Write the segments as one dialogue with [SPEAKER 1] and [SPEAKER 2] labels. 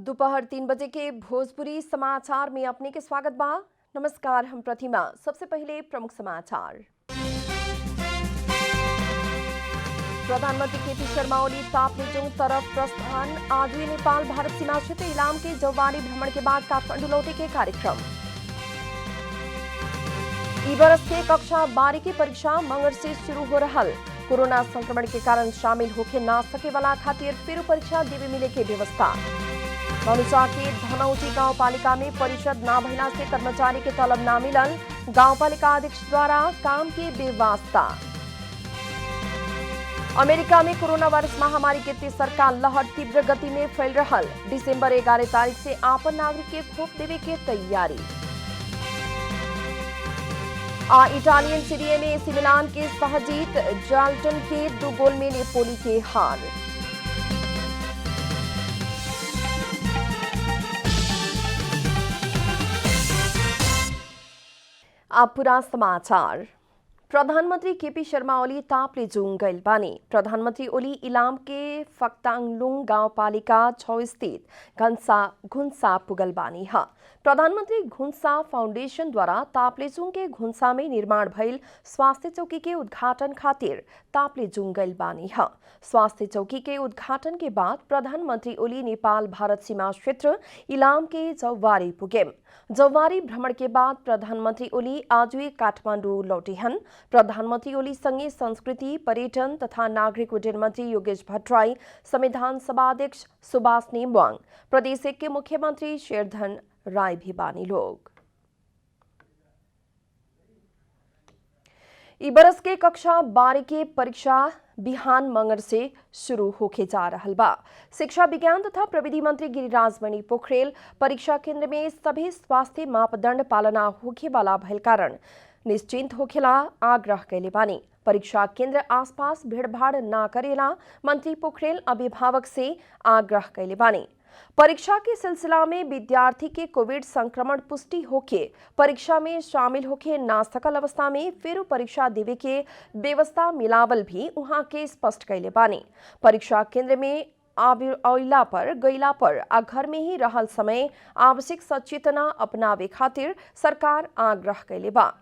[SPEAKER 1] दोपहर 3 बजे के भोजपुरी समाचार में अपने के स्वागत बा। नमस्कार, हम प्रतिमा। सबसे पहले प्रमुख समाचार। प्रधानमंत्री केपी शर्मा ओली ताप्लेजुङ तरफ प्रस्थान। आज ही नेपाल भारत सीमा क्षेत्र इलाम के जौवारी भ्रमण के बाद काठमाडौँ लौटे के कार्यक्रम। इस वर्ष के कक्षा 12 की परीक्षा मंगल से शुरू हो रहा। कोरोना संक्रमण के कारण शामिल होके ना सके वाला खातिर फिर परीक्षा देवे मिले के व्यवस्था। धनुषा के धनौटी गाउँपालिका में परिषद ना भइला से कर्मचारी के तलब ना मिलल। गाउँपालिका अध्यक्ष द्वारा काम की बेवास्ता। अमेरिका में कोरोना वायरस महामारी के तेसरका लहर तीव्र गति में फैल रहा। दिसंबर 11 तारीख से आपन नागरिक के खोप देवे के तैयारी। इटालियन सीरिया में एसी मिलान के सहजीत जाल्टन के 2 गोल में नेपोली के हार। अब पूरा समाचार। प्रधानमंत्री केपी शर्मा ओली ताप्लेजुङ गइल बानी। प्रधानमंत्री ओली इलाम के फक्ताङलुङ गाउँपालिका 6 स्थित घुन्सा पुगल बानी ह। प्रधानमंत्री घुन्सा फाउंडेशन द्वारा ताप्लेजुङ के घुन्सा में निर्माण भइल स्वास्थ्य चौकी के उद्घाटन खातिर ताप्लेजुङ गइल बानी ह। स्वास्थ्य चौकी के उद्घाटन के बाद प्रधानमंत्री ओली नेपाल भारत सीमा क्षेत्र इलाम के जौवारी पुगेम। जौवारी भ्रमण के बाद प्रधानमंत्री ओली आज काठमाडौँ लौटे हन। प्रधानमंत्री ओली संगे संस्कृति, पर्यटन तथा नागरिक उड्डयन मंत्री योगेश भट्टराई, संविधान सभा अध्यक्ष सुभाष नेमवाङ, प्रदेश के मुख्यमंत्री शेरधन राय भी बानी लोग। इस बरस के कक्षा 12 के परीक्षा बिहान मंगर से शुरू होके जा रहल बा। शिक्षा विज्ञान तथा प्रविधि मंत्री गिरिराज मणि पोखरेल परीक्षा केंद्र में सभी स्वास्थ्य मापदंड पालना होखे वाला भइल कारण निश्चिंत होखेला आग्रह कैले बानी। परीक्षा केंद्र आसपास भीड़भाड़ ना करेला मंत्री पोखरेल अभिभावक से आग्रह कैले बानी। परीक्षा के सिलसिला में विद्यार्थी के कोविड संक्रमण पुष्टि होके परीक्षा में शामिल होके ना सकल अवस्था में फिर परीक्षा देवे के व्यवस्था मिलावल भी उहाँ के स्पष्ट कैले बानी। परीक्षा केंद्र में आइला पर गईला पर आ घर में ही रहल समय आवश्यक सचेतना अपनावे खातिर सरकार आग्रह कैले बा।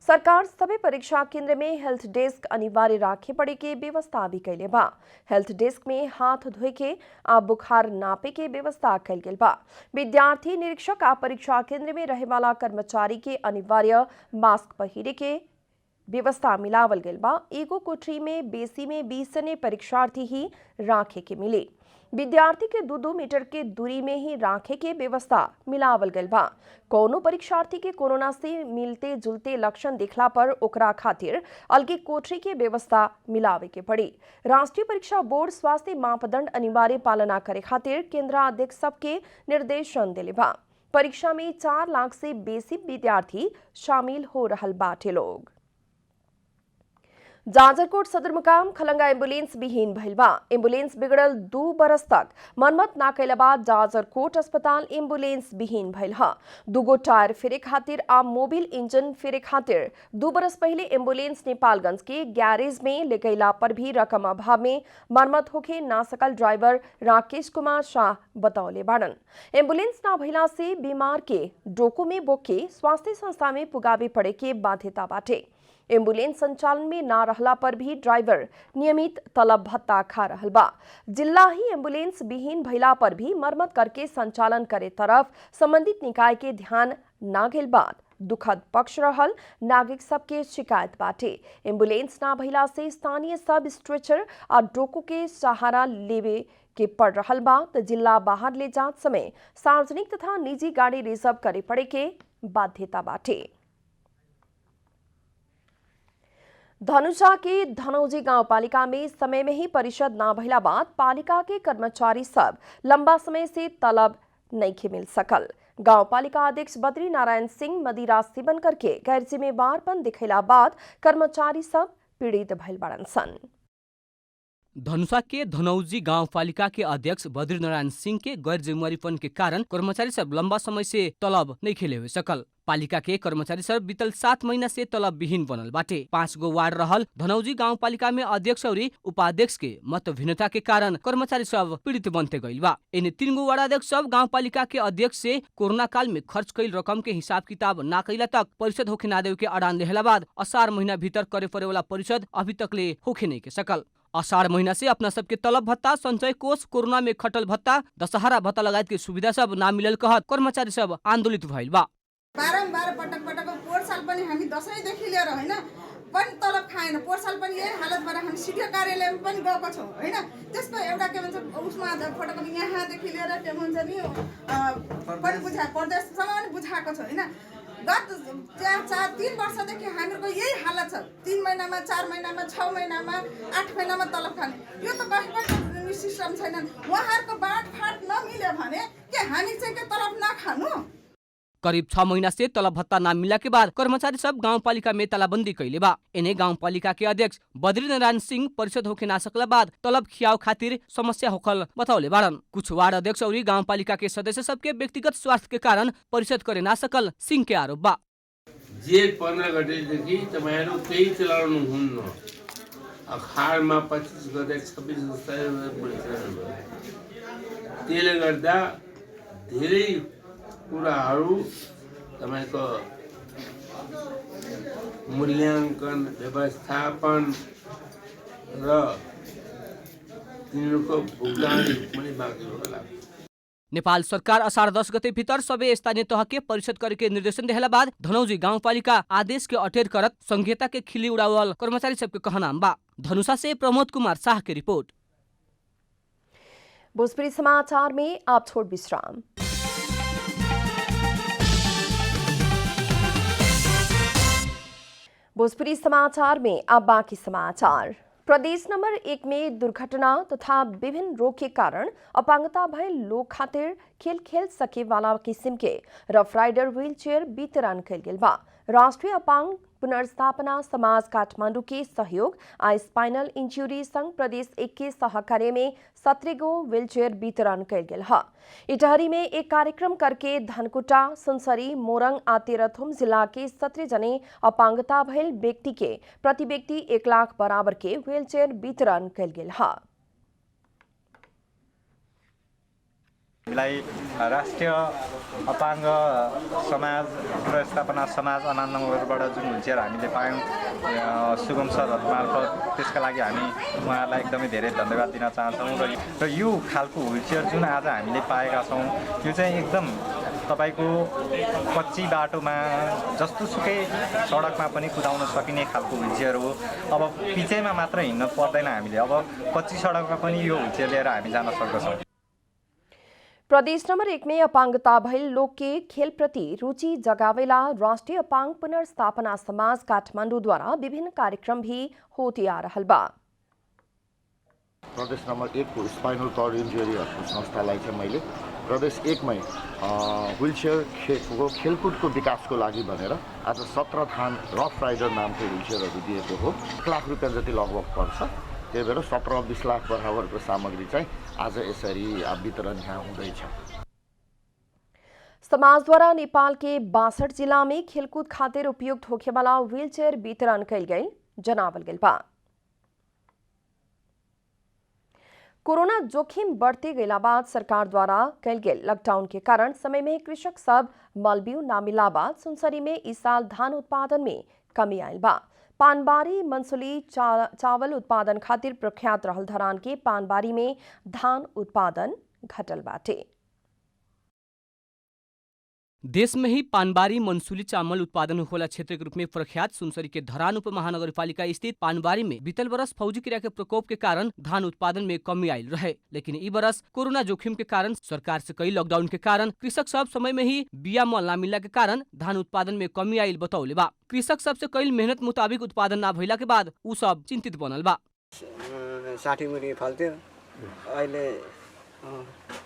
[SPEAKER 1] सरकार सभी परीक्षा केंद्र में हेल्थ डेस्क अनिवार्य राखे पड़े के व्यवस्था भी कैले बा। हेल्थ डेस्क में हाथ धोए के आ बुखार नापे के व्यवस्था कैल गेल बा। विद्यार्थी, निरीक्षक आ परीक्षा केंद्र में रहे वाला कर्मचारी के अनिवार्य मास्क पहिरे के व्यवस्था मिलावल गेल बा। एगो कोठरी में बेसी में 20 जने परीक्षार्थी ही राखे के मिले। विद्यार्थी के 2-2 मीटर के दूरी में ही राखे के व्यवस्था मिलावल गल बा। कोनो परीक्षार्थी के कोरोना से मिलते जुलते लक्षण दिखला पर ओकरा खातिर अलगे कोठरी के व्यवस्था मिलावे के पड़ी। राष्ट्रीय परीक्षा बोर्ड स्वास्थ्य मापदंड अनिवार्य पालना करे खातिर केंद्राध्यक्ष सबके निर्देशन दिले बा। परीक्षा में 4 लाख से बेसी विद्यार्थी शामिल हो रहल बाटे लोग। जाजरकोट सदरमुकाम खलंगा एम्बुलेंस विहीन भइल बा। एम्बुलेंस बिगड़ल 2 बरस तक मरम्मत ना कैला बाद जाजरकोट अस्पताल एम्बुलेंस विहीन भइल ह। 2 गो टायर फेरे खातिर आ मोबिल इंजन फेरे खातिर 2 बरस पहले एम्बुलेंस नेपालगंज के गैरेज में ले गईला पर भी रकम अभाव में मरम्मत होके ना सकल ड्राइवर राकेश कुमार शाह बतौले बाड़न। एम्बुलेंस ना भइला से बीमार के डोको में बोके स्वास्थ्य संस्था में पुगावे पड़े के बाध्यता बाटे। एम्बुलेंस संचालन में ना रहला पर भी ड्राइवर नियमित तलब भत्ता खा रहल बा। जिला ही एम्बुलेंस विहीन भइला पर भी मरम्मत करके संचालन करे तरफ संबंधित निकाय के ध्यान ना गेल बात दुखद पक्ष रहल नागरिक सबके शिकायत बाटे। एम्बुलेंस ना भइला से स्थानीय सब स्ट्रेचर और डोको के सहारा लेवे के पड़ रहल बा त जिला बाहर ले जात समय सार्वजनिक तथा निजी गाड़ी रिजर्व करे पड़े के बाध्यता बाटे। धनुषा के धनौजी गाउँपालिका में समय में ही परिषद ना भइला बाद पालिका के कर्मचारी सब लंबा समय से तलब नहीं मिल सकल। गाउँपालिका अध्यक्ष बद्री नारायण सिंह मदिरा सेवन करके गैर जिम्मेवारपन दिखैला बाद कर्मचारी सब पीड़ित भइल बाड़न सन।
[SPEAKER 2] धनुषा के धनौजी गांवपालिका के अध्यक्ष बद्रीनारायण सिंह के गैर जिम्मेवारीपन के कारण कर्मचारी सब लंबा समय से तलब नहीं खेले हुए सकल। पालिका के कर्मचारी सब बीतल 7 महीना से तलब विहीन बनल बाटे। 5 गो वार्ड रहल धनौजी गांवपालिका में अध्यक्ष और उपाध्यक्ष के मत भिन्नता के कारण कर्मचारी सब पीड़ित बनते गइल बा। इन्हें 3 गो वार्ड अध्यक्ष सब गांवपालिका के अध्यक्ष से कोरोना काल में खर्च कईल रकम के हिसाब किताब ना कैला तक परिशोध होखे ना देवे के अड़ान लेहला बाद असार महीना भीतर करे पड़े वाला परिशोध अभी तक ले होखे नहीं के सकल। असार महीना से अपना सबके तलब भत्ता, संचय कोष, कोरोना में खटल भत्ता, दशहरा भत्ता लगायत के सुविधा सब ना मिलल कहत कर्मचारी सब आंदोलित भइल बा।
[SPEAKER 3] बारम्बार पटक पोहोर साल पनि हामी दशैंदेखि लिएर हैन पनि तलब खाएन। पोहोर साल पनि यही हालतबाट हामी सिडिओ कार्यालयमा पनि गएको छौँ हैन। त्यसको एउटा के भन्छ उसमा फटक यहाँदेखि लिएर के भन्छ नि पनि बुझा प्रदेशसम्म पनि बुझाएको छ हैन। गत 3 वर्षदेखि हामीहरूको यही हालत छ। 3 महिनामा, 4 महिनामा, 6 महिनामा, 8 महिनामा तलब खाने। यो त कहिले सिस्टम छैन। उहाँहरूको बाँडफाँड नमिल्यो भने के हामी चाहिँ के तलब नखानु?
[SPEAKER 2] करीब 6 महीना से तलब भत्ता ना मिला के बाद कर्मचारी सब गांवपालिका में तालाबंदी कैले बा। इन्हें गांवपालिका के अध्यक्ष बद्रीनारायण सिंह परिशोध होके ना सकला बाद तलब खियाव खातिर समस्या होखल बताउले बारन। कुछ वार्ड अध्यक्ष और गांवपालिका के सदस्य सबके व्यक्तिगत स्वार्थ के कारण परिशोध करे ना सकल सिंह के आरोप बा।
[SPEAKER 4] जेठ 15 गतेदेखि तपाईहरु केही चलाउनु हुन्न। अखारमा 25 गते 26 त्यसले गर्दा धेरै कुराहरू तपाईको मूल्याङ्कन, व्यवस्थापन र तिनीहरूको भुक्तानी पनि बाँकी होला।
[SPEAKER 2] नेपाल सरकार असार 10 गते भीतर सबै स्थानीय तह के परिशोध करे के निर्देशन देहला बाद धनौजी गांवपालिका आदेश के अटेर करत संघीयता के खिल्ली उड़ावल कर्मचारी सबके कहनाम बा। धनुषा से प्रमोद कुमार शाह की रिपोर्ट।
[SPEAKER 1] भोजपुरी समाचार में आप छोड़ विश्राम। भोजपुरी समाचार में अब बाकी समाचार। प्रदेश नंबर 1 में दुर्घटना तथा विभिन्न रोग के कारण अपांगता भयल लोग खातिर खेल सके वाला किस्म के रफ राइडर व्हील चेयर वितरण कल गेल बा। राष्ट्रीय अपांग पुनर्स्थापना समाज काठमांडू के सहयोग आ स्पाइनल इंजुरी संघ प्रदेश 1 के सहकार्य में 17 गो व्हील चेयर वितरण कल गेल है। इटहरी में एक कार्यक्रम करके धनकुटा, सुनसरी, मोरंग आ तेरथुम जिला के 17 जने अपांगता भयल व्यक्ति के प्रति व्यक्ति 1 लाख बराबर के व्हील चेयर वितरण कल गेल है।
[SPEAKER 5] राष्ट्रिय अपाङ्ग समाज पुनर्स्थापना समाज अनानबाट जुन व्हीलचेयर हामीले पायौँ सुगम सरहरू मार्फत, त्यसका लागि हामी उहाँहरूलाई एकदमै धेरै धन्यवाद दिन चाहन्छौँ। र यो खालको व्हीलचेयर जुन आज हामीले पाएका छौँ यो चाहिँ एकदम तपाईको कच्ची बाटोमा जस्तोसुकै सडकमा पनि कुदाउन सकिने खालको व्हीलचेयर हो। अब पिचैमा मात्र हिँड्न पर्दैन हामीले, अब कच्ची सडकमा पनि यो व्हीलचेयर लिएर हामी जान सक्दछौँ।
[SPEAKER 1] प्रदेश नंबर 1 में अपांगता भयल लोग के खेल प्रति रुचि जगावेला राष्ट्रीय अपांग पुनर्स्थापना समाज काठमांडू द्वारा विभिन्न कार्यक्रम भी होते आ रहल बा।
[SPEAKER 6] प्रदेश नंबर 1 को स्पाइनल कॉर्ड इंजरी संस्थालाई चाहिँ मैले प्रदेश 1 में व्हीलचेयर खेलकुदको विकासको लागि भनेर आज 17 थान रफ राइडर नामको व्हीलचेयरहरू दिएको हो। 1 लाख रुपैयाँ जति लगभग पर्छ। त्यही भएर 17-20 लाख बराबरको सामग्री चाहिँ आज यसरी वितरण यहाँ हुँदैछ।
[SPEAKER 1] समाज द्वारा नेपाल के 62 जिला में खेलकूद खातिर उपयुक्त होखे वाला व्हीलचेयर वितरण कल गई जनावल गेल बा। कोरोना जोखिम बढ़ते गैला बाद सरकार द्वारा कल गेल लॉकडाउन के कारण समय में कृषक सब मलबिउ ना मिला बाद सुनसरी में इस साल धान उत्पादन में कमी आयल बा। पानबारी मंसूली चावल उत्पादन खातिर प्रख्यात रहल धरान के पानबारी में धान उत्पादन घटल बाटे।
[SPEAKER 2] देश में ही पानबारी मंसूली चावल उत्पादन होला क्षेत्र के रूप में प्रख्यात सुनसरी के धरान उप महानगरपालिका स्थित पानबारी में बीतल बरस फौजी क्रिया के प्रकोप के कारण धान उत्पादन में कमी आयल रहे। लेकिन ई बरस कोरोना जोखिम के कारण सरकार से कई लॉकडाउन के कारण कृषक सब समय में ही बिया मल ना मिलला के कारण धान उत्पादन में कमी आयल बतौले बा। कृषक सबसे कई मेहनत मुताबिक उत्पादन ना भइला के बाद उ सब चिंतित बनल बा।
[SPEAKER 7] 60 मुरी फल्थ्यो, अहिले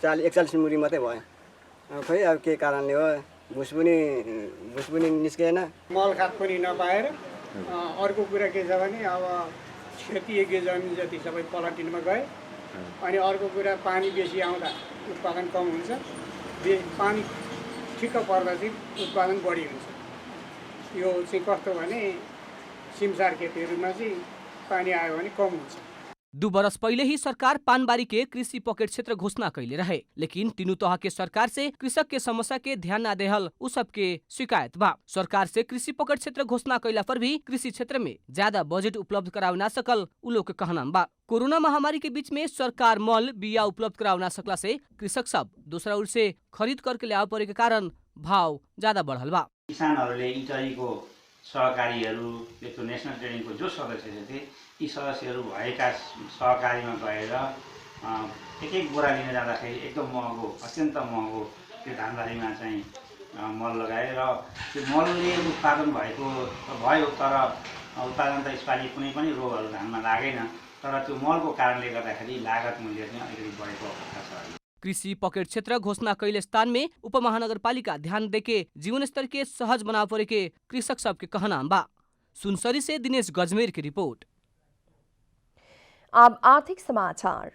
[SPEAKER 7] 41 मुरी मात्रै भयो। खै अब के कारणले हो, भुस पनि निस्केन,
[SPEAKER 8] मल खाद पनि नपाएर। अर्को कुरा के छ भने अब खेतीयोग्य जमिन जति सबै पलटिनमा गए। अनि अर्को कुरा पानी बेसी आउँदा उत्पादन कम हुन्छ, पानी ठिक्क पर्दा चाहिँ उत्पादन बढी हुन्छ। यो चाहिँ कस्तो भने सिमसार खेतीहरूमा चाहिँ पानी आयो भने कम हुन्छ।
[SPEAKER 2] 2 बरस पहले ही सरकार पानबारी के कृषि पॉकेट क्षेत्र घोषणा कैले रहे, लेकिन तीनों तह के सरकार से कृषक के समस्या के ध्यान न देहल उ सबके शिकायत बा। सरकार से कृषि पॉकेट क्षेत्र घोषणा कैला पर भी कृषि क्षेत्र में ज्यादा बजट उपलब्ध कराव ना सकल उ लोग के कहना बा। कोरोना महामारी के बीच में सरकार मल बिया उपलब्ध कराव ना सकला से कृषक सब दूसरा ओर से खरीद करके ल्याव परे के कारण भाव ज्यादा बढ़ल बा।
[SPEAKER 9] किसानहरूले इटरीको सहकारीहरू त्यो नेसनल ट्रेडिङको जो सदस्य थिए यी सदस्यहरू भएका सहकारीमा गएर एक बोरा लिन जाँदाखेरि एकदम महँगो, अत्यन्त महँगो त्यो धानबारीमा चाहिँ मल लगाएर त्यो मलले उत्पादन भएको भयो, तर उत्पादन त यसपालि कुनै पनि रोगहरू धानमा लागेन, तर त्यो मलको कारणले गर्दाखेरि लागत मूल्य चाहिँ अलिकति बढेको अवस्था छ।
[SPEAKER 2] कृषि पॉकेट क्षेत्र घोषणा कैले स्थान में उपमहानगरपालिका ध्यान देके जीवन स्तर के सहज बना परे के कृषक सब के कहना बा। सुनसरी से दिनेश गजमेर की रिपोर्ट।
[SPEAKER 1] अब आर्थिक समाचार।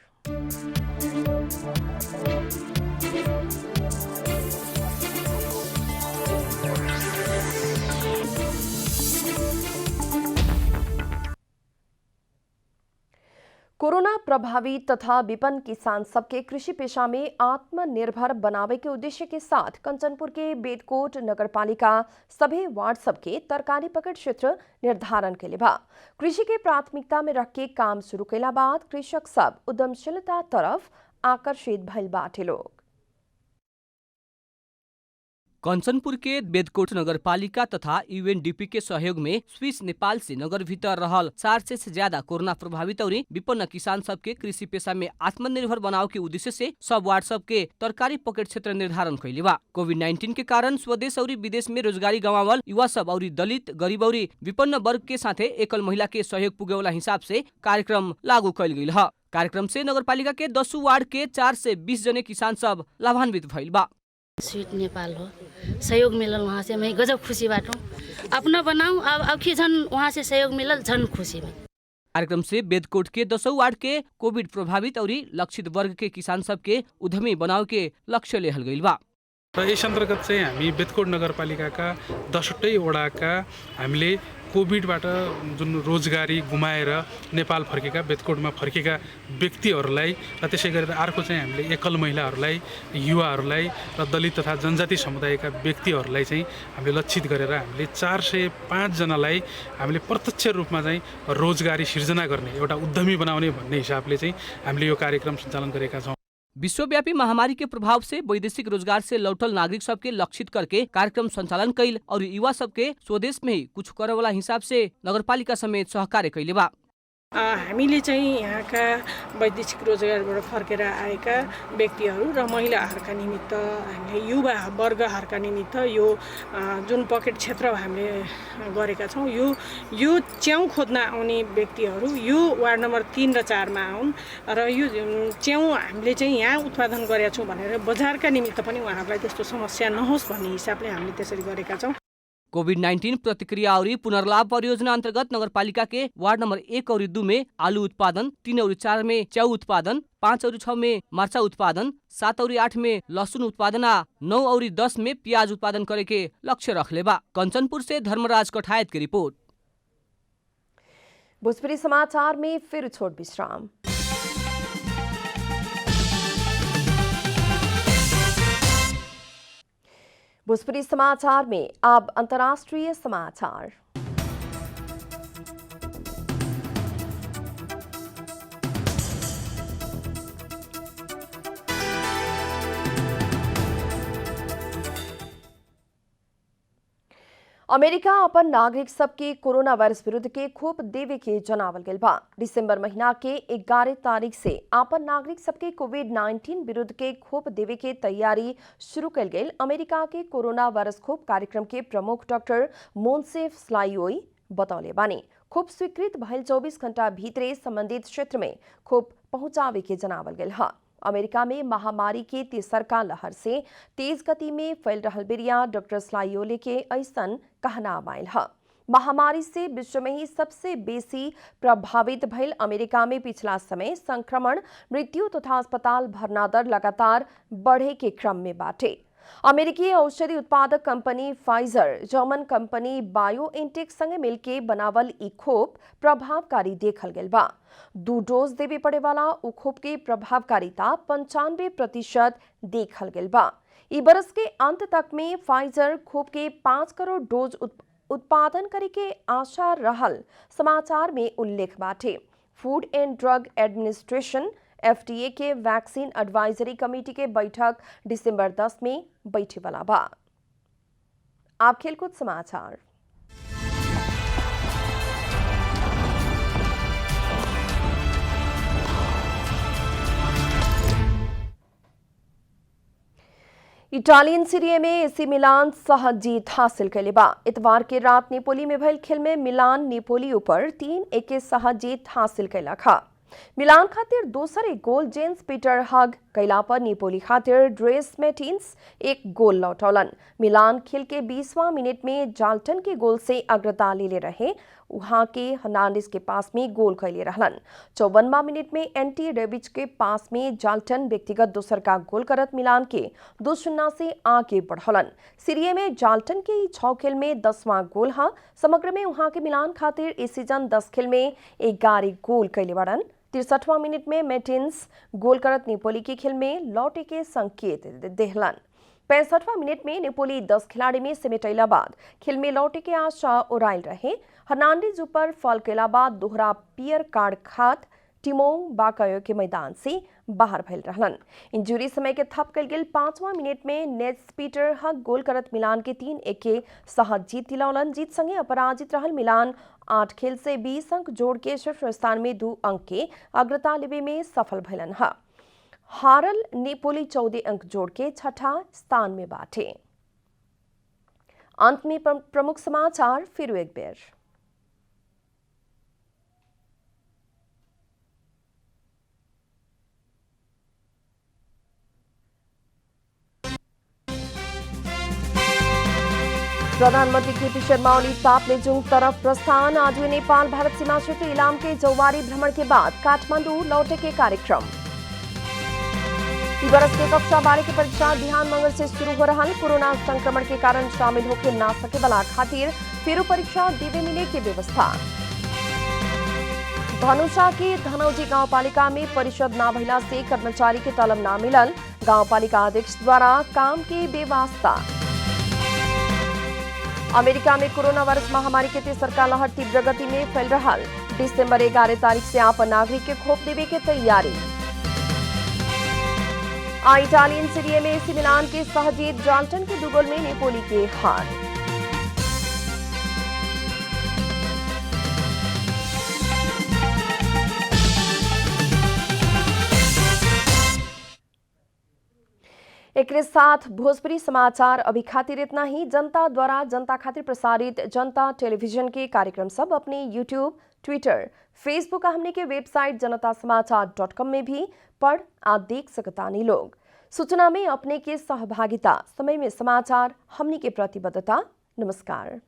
[SPEAKER 1] कोरोना प्रभावित तथा विपन्न किसान सबके कृषि पेशा में आत्मनिर्भर बनावे के उद्देश्य के साथ कंचनपुर के बेदकोट नगरपालिका सभी वार्ड सबके तरकारी पकड़ क्षेत्र निर्धारण के लिए बा। कृषि के प्राथमिकता में रख के काम शुरू कैला बाद कृषक सब उद्यमशीलता तरफ आकर्षित भइल बाटे लोग।
[SPEAKER 2] कंचनपुर के बेदकोट नगरपालिका तथा यूएनडीपी के सहयोग में स्विस नेपाल से नगर भीतर रहल 400 से ज्यादा कोरोना प्रभावित और विपन्न किसान सब के कृषि पेशा में आत्मनिर्भर बनाव के उद्देश्य से सब वार्ड सब के तरकारी पॉकेट क्षेत्र निर्धारण कैले बा। कोविड-19 के कारण स्वदेश और विदेश में रोजगारी गंवावल युवा सब और दलित, गरीब और विपन्न वर्ग के साथे एकल महिला के सहयोग पुगे वाला हिसाब से कार्यक्रम लागू कैल गई है। कार्यक्रम से नगरपालिका के 10 वार्ड के 4 से 20 जने किसान सब लाभान्वित भइल बा।
[SPEAKER 10] स्वीट नेपाल हो, सहयोग मिलल वहाँ से मैं गजब खुशी बाटूं। अपना बनाऊं अब की झन वहाँ से सहयोग मिलल झन खुशी में।
[SPEAKER 2] कार्यक्रम से बेदकोट के 10 वार्ड के कोविड प्रभावित और लक्षित वर्ग के किसान सब के उद्यमी बनाव के लक्ष्य लेहल गइल बा।
[SPEAKER 11] र यस अन्तर्गत चाहिँ हामी बेदकोट नगरपालिकाका 10वटै वडाका हामीले कोभिडबाट जुन रोजगारी गुमाएर नेपाल फर्केका, बेदकोटमा फर्केका व्यक्तिहरूलाई र त्यसै गरेर अर्को चाहिँ हामीले एकल महिलाहरूलाई, युवाहरूलाई र दलित तथा जनजाति समुदायका व्यक्तिहरूलाई चाहिँ हामीले लक्षित गरेर हामीले 405 जनालाई हामीले प्रत्यक्ष रूपमा चाहिँ रोजगारी सिर्जना गर्ने एउटा उद्यमी बनाउने भन्ने हिसाबले चाहिँ हामीले यो कार्यक्रम सञ्चालन गरेका छौँ।
[SPEAKER 2] विश्वव्यापी महामारी के प्रभाव से वैदेशिक रोजगार से लौटल नागरिक सबके लक्षित करके कार्यक्रम संचालन कैल और युवा सबके स्वदेश में ही कुछ करे वाला हिसाब से नगरपालिका समेत सहकार्य कैले बा।
[SPEAKER 12] हामीले चाहिँ यहाँका वैदेशिक रोजगारबाट फर्केर आएका व्यक्तिहरू र महिलाहरूका निमित्त हामीले युवा वर्गहरूका निमित्त यो जुन पकेट क्षेत्र हामीले गरेका छौँ, यो च्याउ खोज्न आउने व्यक्तिहरू यो वार्ड नम्बर 3 र 4 मा आउन् र यो च्याउ हामीले चाहिँ यहाँ उत्पादन गरेका छौँ भनेर बजारका निमित्त पनि उहाँहरूलाई त्यस्तो समस्या नहोस् भन्ने हिसाबले हामीले त्यसरी गरेका छौँ।
[SPEAKER 2] कोविड-19 प्रतिक्रिया और पुनर्लाभ परियोजना अंतर्गत नगरपालिका के वार्ड नंबर 1 और 2 में आलू उत्पादन, 3 और 4 में च्याउ उत्पादन, 5 और 6 में मर्चा उत्पादन, 7 और 8 में लहसुन उत्पादन, 9 और 10 में प्याज उत्पादन करे के लक्ष्य रखले बा। कंचनपुर से धर्मराज कठायत की रिपोर्ट।
[SPEAKER 1] भोजपुरी समाचार में फिर छोट विश्राम। भोजपुरी समाचार में अब अंतर्राष्ट्रीय समाचार। अमेरिका अपन नागरिक सबके कोरोना वायरस विरुद्ध के खोप देवे के जनावल गइल बा। दिसंबर महीना के 11 तारीख से अपन नागरिक सबके कोविड-19 विरुद्ध के खोप देवे के तैयारी शुरू कल गई। अमेरिका के कोरोना वायरस खोप कार्यक्रम के प्रमुख डॉक्टर मोन्सेफ स्लायोई बतौले बानी खोप स्वीकृत भइल 24 घंटा भीतरे संबंधित क्षेत्र में खोप पहुंचावे के जनावल गइल है। अमेरिका में महामारी के तीसरका लहर से तेज गति में फैल रहल बेरिया डॉक्टर स्लायोले के ऐसन कहना आयल है। महामारी से विश्व में ही सबसे बेसी प्रभावित भइल अमेरिका में पिछला समय संक्रमण, मृत्यु तथा अस्पताल भर्ना दर लगातार बढ़े के क्रम में बाटे। अमेरिकी औषधि उत्पादक company Pfizer, German company BioNTech संगे मिलके बनावल ई खोप प्रभावकारी देखल गेल बा। 2 डोज देवे पड़े वाला उ खोप के प्रभावकारिता 95% देखल गेल बा। ई बरस के अंत तक में फाइजर खोप के 5 करोड़ डोज उत्पादन करे के आशा रहल समाचार में उल्लेख बाटे। Food and drug administration FDA के वैक्सीन एडवाइजरी कमेटी के बैठक दिसंबर 10 में बैठे वाला बा। आप खेलकूद समाचार। इटालियन सीरिया में एसी मिलान सहज जीत हासिल कैले बा। इतवार के रात नेपोली में भइल खेल में मिलान नेपोली ऊपर 3-1 के सहज जीत हासिल कैला खा। मिलान खातिर दोसर एक गोल जेम्स पीटर हग कैला पर नेपोली खातिर ड्रेस मेटिन्स एक गोल लौटौलन। मिलान खेल के 20वां मिनट में जाल्टन के गोल से अग्रता ले रहे, वहां के हर्नांडिस के पास में गोल कैले रहलन। 54वां मिनट में एंटी रेबिच के पास में जाल्टन व्यक्तिगत दोसर का गोल करत मिलान के 2-0 से आगे बढ़ौलन। सीरिया में जाल्टन के 6 खेल में 10वां गोल हा। समग्र में वहां के मिलान खातिर इस सीजन 10 खेल में 11 गोल कैले बड़न। 63वां मिनट में मेटिन्स गोल करत नेपोली के खेल में लौटे के संकेत देहलन। 65वां मिनट में नेपोली 10 खिलाड़ी में समेटैला बाद खेल में लौटे के आशा उड़ाइल रहे। हर्नांडिस ऊपर फॉल कैला बाद दोहरा पियर कार्ड खात टिमो बाकायो के मैदान से बाहर भइल रहलन। इंजुरी समय के थप कल गेल 5वां मिनट में नेट्स पीटर हग गोल करत मिलान के 3-1 के सहज जीत दिलौलन। जीत संगे अपराजित रहल मिलान 8 खेल से 20 अंक जोड़ के शीर्ष स्थान में 2 अंक के अग्रता लेवे में सफल भइलन हा। हारल नेपोली 14 अंक जोड़ के 6ठा स्थान में बाटे। अंत में प्रमुख समाचार फिर एक बेर। प्रधानमंत्री केपी शर्मा ओली ताप्लेजुङ तरफ प्रस्थान। आज नेपाल भारत सीमा क्षेत्र इलाम के जौवारी भ्रमण के बाद काठमाडौँ लौटे के कार्यक्रम। बरस के कक्षा 12 की परीक्षा बिहान मंगल से शुरू हो रहा। कोरोना संक्रमण के कारण शामिल होकर ना सके वाला खातिर फेरू परीक्षा देवे मिले की व्यवस्था। धनुषा के धनौजी गांवपालिका में परिषद ना भइला से कर्मचारी के तलब ना मिलल। गांवपालिका अध्यक्ष द्वारा काम के बेवास्ता। अमेरिका में कोरोना वायरस महामारी के तेसरका लहर तीव्र गति में फैल रहा। दिसंबर 11 तारीख से आपन नागरिक के खोप देवे के तैयारी। इटालियन सीरिया में एसी मिलान के सहजीत जाल्टन के 2 गोल में नेपोली के हार। एक साथ भोजपुरी समाचार अभी खातिर इतना ही। जनता द्वारा जनता खातिर प्रसारित जनता टेलीविजन के कार्यक्रम सब अपने यूट्यूब, ट्विटर, फेसबुक और हमने के वेबसाइट जनतासमाचार.com में भी पढ़ आ देख सकतानी लोग। सूचना में अपने के सहभागिता, समय में समाचार, हमने के प्रतिबद्धता। नमस्कार।